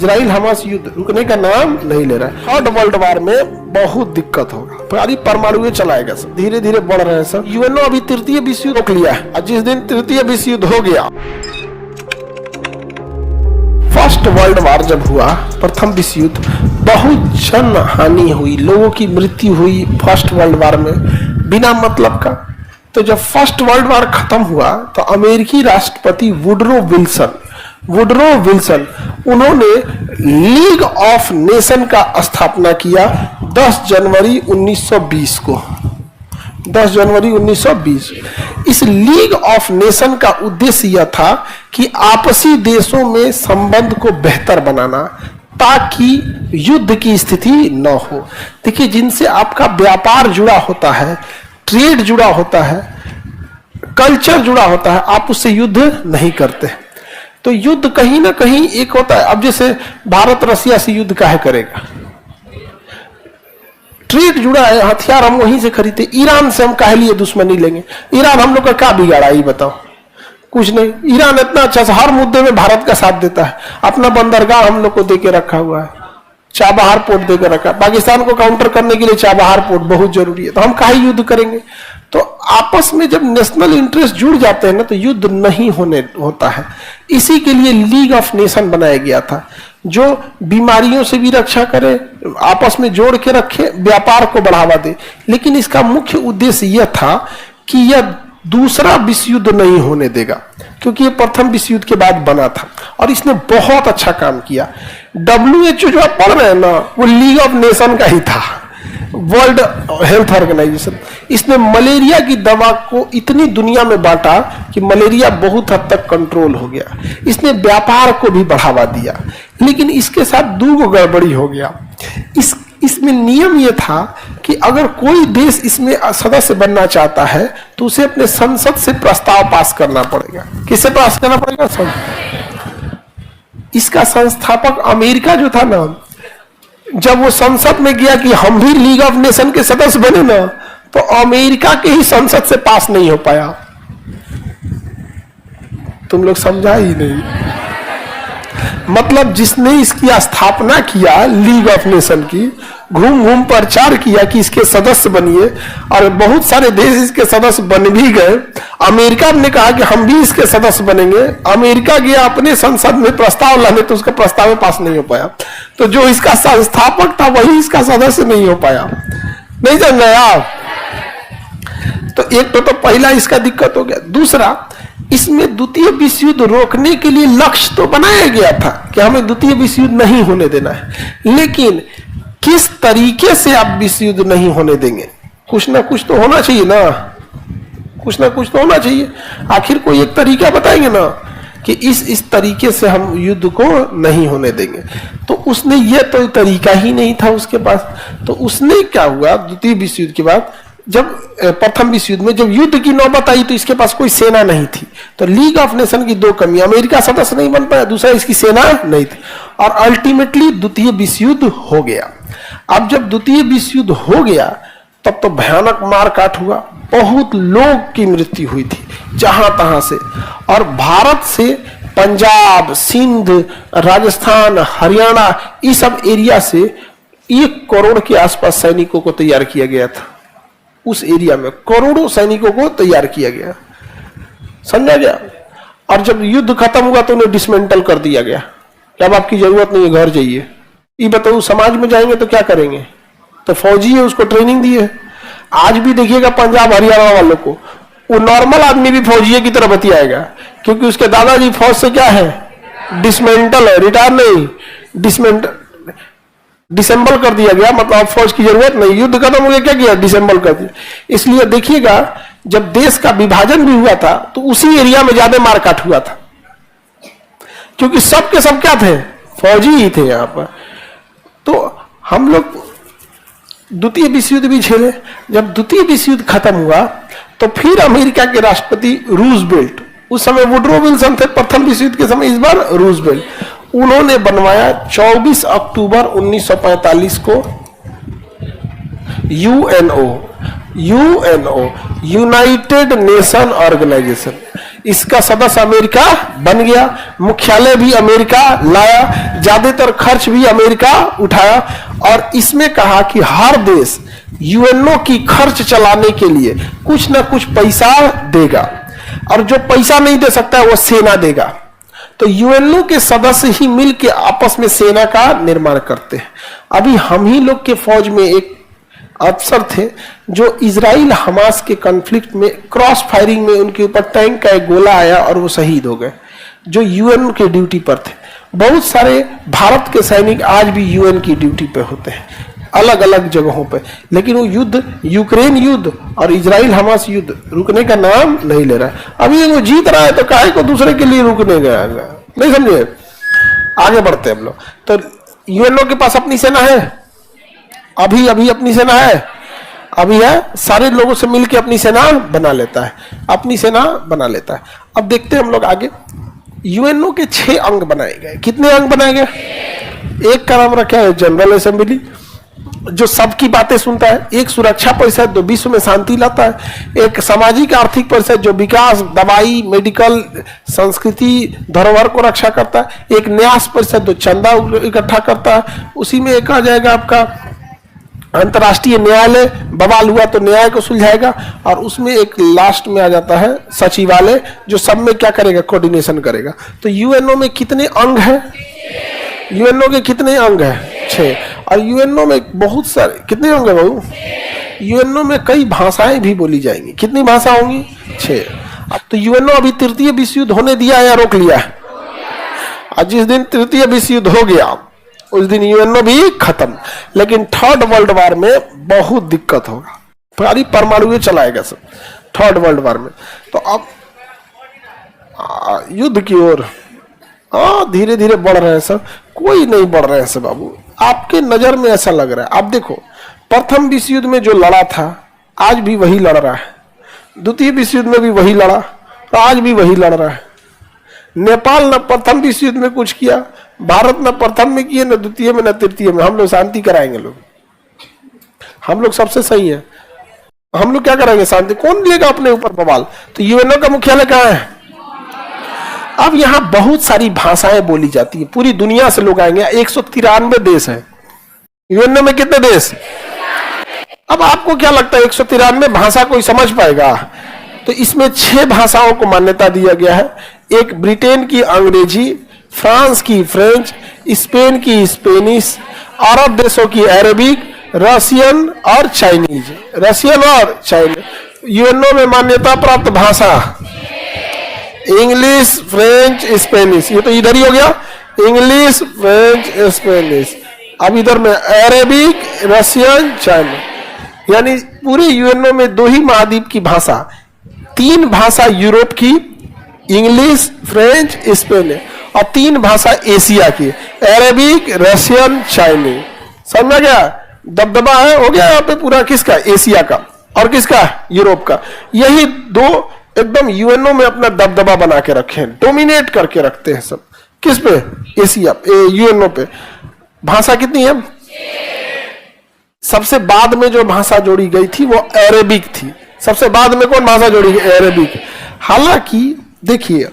Israel Hamas युद्ध रुकने का नाम नहीं ले रहा है। थर्ड वर्ल्ड वार में बहुत दिक्कत होगा, सारी परमाणु चलाएगा सब, धीरे धीरे बढ़ रहे हैं सब। यूएनओ अभी तृतीय विश्व युद्ध रोक लिया है, और जिस दिन तृतीय विश्व युद्ध हो गया, फर्स्ट वर्ल्ड वार जब हुआ, प्रथम विश्व युद्ध, बहुत जन हानि हुई, लोगों की मृत्यु हुई फर्स्ट वर्ल्ड वार में बिना मतलब का। तो जब फर्स्ट वर्ल्ड वार खत्म हुआ तो अमेरिकी राष्ट्रपति वुडरो विल्सन उन्होंने लीग ऑफ नेशन का स्थापना किया 10 जनवरी 1920 को। 10 जनवरी 1920। इस लीग ऑफ नेशन का उद्देश्य यह था कि आपसी देशों में संबंध को बेहतर बनाना, ताकि युद्ध की स्थिति न हो। देखिए, जिनसे आपका व्यापार जुड़ा होता है, ट्रेड जुड़ा होता है, कल्चर जुड़ा होता है, आप उससे युद्ध नहीं करते। तो युद्ध कहीं ना कहीं एक होता है। अब जैसे भारत रसिया से युद्ध काहे करेगा? ट्रेड जुड़ा है, हथियार हम वहीं से खरीदते। ईरान से हम काहे लिए दुश्मनी लेंगे? ईरान हम लोग का क्या बिगाड़ा, ये बताओ? कुछ नहीं। ईरान इतना अच्छा सा हर मुद्दे में भारत का साथ देता है, अपना बंदरगाह हम लोग को देके रखा हुआ है, चाबहार पोर्ट देकर रखा है। पाकिस्तान को काउंटर करने के लिए चाबहार पोर्ट बहुत जरूरी है, तो हम काहे युद्ध करेंगे? तो आपस में जब नेशनल इंटरेस्ट जुड़ जाते हैं ना, तो युद्ध नहीं होता है। इसी के लिए लीग ऑफ नेशन बनाया गया था, जो बीमारियों से भी रक्षा करे, आपस में जोड़ के रखे, व्यापार को बढ़ावा दे। लेकिन इसका मुख्य उद्देश्य यह था कि यह दूसरा विश्व युद्ध नहीं होने देगा, क्योंकि ये प्रथम विश्व युद्ध के बाद बना था और इसने बहुत अच्छा काम किया। WHO जो आप पढ़ रहे हैं ना, वो लीग ऑफ नेशन का ही था, वर्ल्ड हेल्थ ऑर्गेनाइजेशन। इसने मलेरिया की दवा को इतनी दुनिया में बांटा कि मलेरिया बहुत हद तक कंट्रोल हो गया। इसने व्यापार को भी बढ़ावा दिया, लेकिन इसके साथ दो गड़बड़ी हो गया। इसमें नियम यह था कि अगर कोई देश इसमें सदस्य बनना चाहता है तो उसे अपने संसद से प्रस्ताव पास करना पड़ेगा। किसे पास करना पड़ेगा? इसका संस्थापक अमेरिका जो था ना, जब वो संसद में गया कि हम भी लीग ऑफ नेशन के सदस्य बने ना, तो अमेरिका के ही संसद से पास नहीं हो पाया। तुम लोग समझा ही नहीं। मतलब जिसने इसकी स्थापना किया लीग ऑफ नेशन की, घूम घूम प्रचार किया कि इसके सदस्य बनिए, और बहुत सारे देश इसके सदस्य बन भी गए। अमेरिका ने कहा कि हम भी इसके सदस्य बनेंगे। अमेरिका गया अपने संसद में प्रस्ताव लाने, तो उसका प्रस्ताव पास नहीं हो पाया। तो जो इसका संस्थापक था वही इसका सदस्य नहीं हो पाया। नहीं समझ रहे आप? तो एक तो पहला इसका दिक्कत हो गया। दूसरा, इसमें द्वितीय विश्व युद्ध रोकने के लिए लक्ष्य तो बनाया गया था कि हमें द्वितीय विश्व युद्ध नहीं होने देना है, लेकिन किस तरीके से आप विश्व युद्ध नहीं होने देंगे? कुछ ना कुछ तो होना चाहिए ना, कुछ ना कुछ तो होना चाहिए। आखिर कोई एक तरीका बताएंगे ना कि इस तरीके से हम युद्ध को नहीं होने देंगे। तो उसने ये तो तरीका ही नहीं था उसके पास। तो उसने क्या हुआ, द्वितीय विश्व युद्ध के बाद, जब प्रथम विश्व युद्ध में जब युद्ध की नौबत आई, तो इसके पास कोई सेना नहीं थी। तो लीग ऑफ नेशन की दो कमी, अमेरिका सदस्य नहीं बन पाया, दूसरा इसकी सेना नहीं थी, और अल्टीमेटली द्वितीय विश्व युद्ध हो गया। अब जब द्वितीय विश्व युद्ध हो गया, तब तो भयानक मारकाट हुआ, बहुत लोग की मृत्यु हुई थी जहां तहां से। और भारत से पंजाब, सिंध, राजस्थान, हरियाणा, इस सब एरिया से 1 करोड़ के आसपास सैनिकों को तैयार किया गया था। उस एरिया में करोड़ों सैनिकों को तैयार किया गया, समझा गया। और जब युद्ध खत्म हुआ तो उन्हें डिसमेंटल कर दिया गया कि अब आपकी जरूरत नहीं है, घर जाइए। ये बताओ, समाज में जाएंगे तो क्या करेंगे? तो फौजी है, उसको ट्रेनिंग दी है। आज भी देखिएगा पंजाब हरियाणा वालों को, वो नॉर्मल आदमी भी फौजी की तरह बतियाएगा, क्योंकि उसके दादाजी फौज से क्या है, डिसमेंटल है, रिटायर नहीं, डिसेंबल कर दिया गया। मतलब अब फौज की जरूरत नहीं, युद्ध खत्म हो गया, क्या किया, डिसेंबल कर दिया। इसलिए देखिएगा, जब देश का विभाजन भी हुआ था तो उसी एरिया में ज्यादा मारकाट हुआ था, क्योंकि सब के सब क्या थे, फौजी ही थे यहां पर। तो हम लोग द्वितीय विश्व युद्ध भी झेले। जब द्वितीय विश्व युद्ध खत्म हुआ तो फिर अमेरिका के राष्ट्रपति रूजवेल्ट, उस समय वुडरो विल्सन थे प्रथम विश्व युद्ध के समय, इस बार रूजवेल्ट, उन्होंने बनवाया 24 अक्टूबर 1945 को यूएनओ, यूनाइटेड नेशन ऑर्गेनाइजेशन। इसका सदस्य अमेरिका बन गया, मुख्यालय भी अमेरिका लाया, ज्यादातर खर्च भी अमेरिका उठाया, और इसमें कहा कि हर देश यूएनओ की खर्च चलाने के लिए कुछ ना कुछ पैसा देगा, और जो पैसा नहीं दे सकता है वो सेना देगा। तो यूएनओ के सदस्य ही मिलकर आपस में सेना का निर्माण करते हैं। अभी हम ही लोग के फौज में एक अफसर थे जो इजराइल हमास के कॉन्फ्लिक्ट में क्रॉस फायरिंग में उनके ऊपर टैंक का एक गोला आया और वो शहीद हो गए, जो यूएन के ड्यूटी पर थे। बहुत सारे भारत के सैनिक आज भी यूएन की ड्यूटी पे होते हैं अलग अलग जगहों पे, लेकिन वो युद्ध, यूक्रेन युद्ध और इजराइल हमास युद्ध रुकने का नाम नहीं ले रहा है। अभी वो जीत रहा है तो काहे को दूसरे के लिए रुकने गया, नहीं समझे। आगे बढ़ते हैं हम लोग। तो यूएनओ के पास अपनी सेना है, अभी अभी अपनी सेना है, अभी है, सारे लोगों से मिलकर अपनी सेना बना लेता है, अपनी सेना बना लेता है। अब देखते हैं हम लोग आगे। यूएनओ के 6 अंग बनाए गए। कितने अंग बनाए गए? एक का नाम रखा है जनरल असेंबली, जो सबकी बातें सुनता है। एक सुरक्षा परिषद, जो विश्व में शांति लाता है। एक सामाजिक आर्थिक परिषद, जो विकास, दवाई, मेडिकल, संस्कृति, धरोहर को रक्षा करता है। एक न्यास परिषद, जो चंदा इकट्ठा करता है। उसी में एक आ जाएगा आपका अंतर्राष्ट्रीय न्यायालय, बवाल हुआ तो न्याय को सुलझाएगा। और उसमें एक लास्ट में आ जाता है सचिवालय, जो सब में क्या करेगा, कोऑर्डिनेशन करेगा। तो यूएनओ में कितने अंग हैं? यूएनओ के कितने अंग हैं? 6। और यूएनओ में बहुत सारे, कितने अंग है बाबू? यूएनओ में कई भाषाएं भी बोली जाएंगी। कितनी भाषा होंगी? 6। अब तो यूएनओ अभी तृतीय विश्व युद्ध होने दिया या रोक लिया? और जिस दिन तृतीय विश्व युद्ध हो गया उस दिन यूएनओ भी खत्म। लेकिन थर्ड वर्ल्ड वार में बहुत दिक्कत होगा, सारी परमाणु चलाएगा सब थर्ड वर्ल्ड वार में। तो अब युद्ध की ओर धीरे धीरे बढ़ रहे हैं सब। कोई नहीं बढ़ रहे हैं सब बाबू, आपके नजर में ऐसा लग रहा है। आप देखो, प्रथम विश्व युद्ध में जो लड़ा था आज भी वही लड़ रहा है, द्वितीय विश्व युद्ध में भी वही लड़ा और आज भी वही लड़ रहा है। नेपाल न प्रथम विश्व युद्ध में कुछ किया, भारत न प्रथम में किए, न द्वितीय में, न तृतीय में। हम लोग शांति कराएंगे, लोग हम लोग सबसे सही है, हम लोग क्या कराएंगे? शांति। कौन लेगा अपने ऊपर बवाल? तो यूएनओ का मुख्यालय कहाँ है? अब यहाँ बहुत सारी भाषाएं बोली जाती है, पूरी दुनिया से लोग आएंगे। 193 देश है यूएनओ में। कितने देश? अब आपको क्या लगता है 193 भाषा कोई समझ पाएगा? तो इसमें 6 भाषाओं को मान्यता दिया गया है। एक ब्रिटेन की अंग्रेजी, फ्रांस की फ्रेंच, स्पेन की स्पेनिश, अरब देशों की अरबिक, रशियन और चाइनीज। रशियन और चाइनीज। यूएनओ में मान्यता प्राप्त भाषा इंग्लिश, फ्रेंच, स्पेनिश। ये तो इधर ही हो गया, इंग्लिश, फ्रेंच, स्पेनिश। अब इधर में अरेबिक, रशियन, चाइनीज। यानी पूरे यूएनओ में 2 ही महाद्वीप की भाषा, 3 भाषा यूरोप की, इंग्लिश, फ्रेंच, स्पेनिश, और 3 भाषा एशिया की, अरेबिक, रशियन, चाइनीज। समझ गया? दबदबा है, हो गया यहाँ पे पूरा किसका? एशिया का। और किसका? यूरोप का। यही 2 एकदम यूएनओ में अपना दबदबा बना के रखे हैं, डोमिनेट करके रखते हैं सब। किस पे? एशिया, यूएनओ पे। भाषा कितनी है? सबसे बाद में जो भाषा जोड़ी गई थी वो अरेबिक थी। सबसे बाद में कौन भाषा जोड़ी गई? अरेबिक। हालांकि देखिए,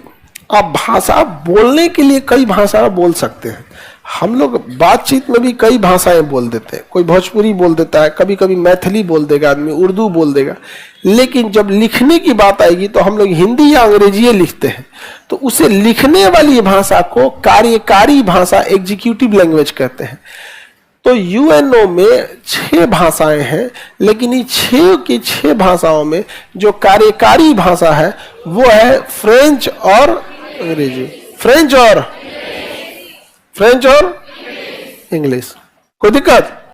आप भाषा बोलने के लिए कई भाषा बोल सकते हैं। हम लोग बातचीत में भी कई भाषाएं बोल देते हैं। कोई भोजपुरी बोल देता है, कभी कभी मैथिली बोल देगा आदमी, उर्दू बोल देगा। लेकिन जब लिखने की बात आएगी तो हम लोग हिंदी या अंग्रेजी लिखते हैं। तो उसे लिखने वाली भाषा को कार्यकारी भाषा, एग्जीक्यूटिव लैंग्वेज कहते हैं। तो यूएनओ में 6 भाषाएं हैं, लेकिन इन 6 की 6 भाषाओं में जो कार्यकारी भाषा है वो है फ्रेंच और अंग्रेजी। फ्रेंच और इंग्लिश। कोई दिक्कत?